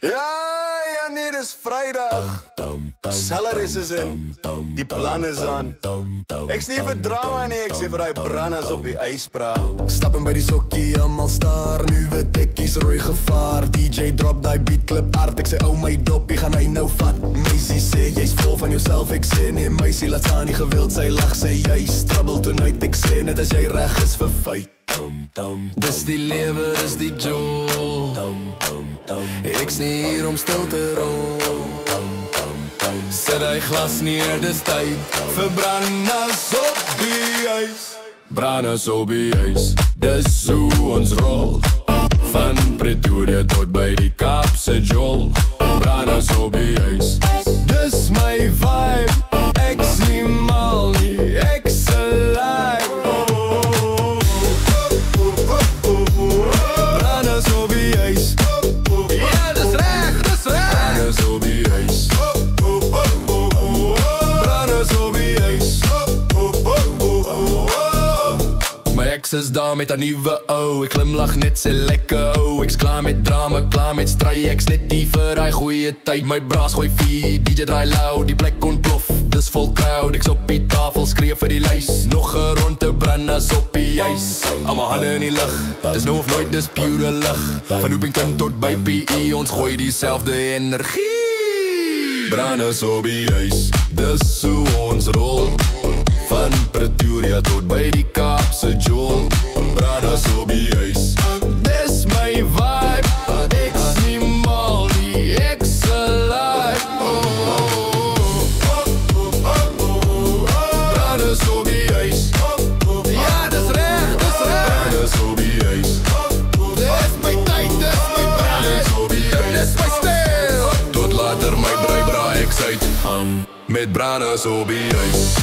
Ja, nee, dis Vrydag. Salaris is in. Die plan is aan. Ek sê vir drama nie, ek sê vir die branders op die yspraat. Stappen by die sokkie, almal staar. Nuwe tekkies, rooi gevaar. DJ drop die beat, klip hard. Ek sê, oh my dopie, gaan hy nou vat. Meisie sê, jy's vol van jouself. Ek sê, nee meisie, laat staan nie gewild. Sy lag, sê, jy's trouble tonight. Ek sê, net as jy reg is vir feit. Dis die lewe, dis die jol. Ek sê hier om stil te rol. Sit hy glas neer, dis tyd vir branders op die ys. Branders op die ys, dis hoe ons rol. Van Pretoria tot by die Kaapse jol. Branders op die ys, dis my vibe. Ek sien mal nie, ek alive. Branders op die ys. Ja, dis reg, dis reg. Branders op die ys. Ek is daar met 'n nuwe ou. Ek glimlag net sê lekker ou. Ek's klaar met drama, klaar met stry. Ek's net die vir hy goeie tyd. My braas gooi vier, DJ draai loud. Die plek ontplof, dis vol crowd. Ek's op die tafel, skreef vir die lys. Nog 'n ronde branders op die ys. Almal hande in die lug, dis nou of nooit, dis pure lig. Van Hoopington tot by PE, ons gooi dieselfde energie. Branders op die ys, dis hoe ons rol. Van Pretoria tot by die Kaapse jol. Branders op die ys, dis my vibe. Ek sien mal nie, ek's alive. Branders op die ys. Ja, dis reg, dis reg. Branders op die ys. Dis my tyd, dis my branders op die ys. Dis my stijl. Tot later my braai ek uit. Met branders op die ys.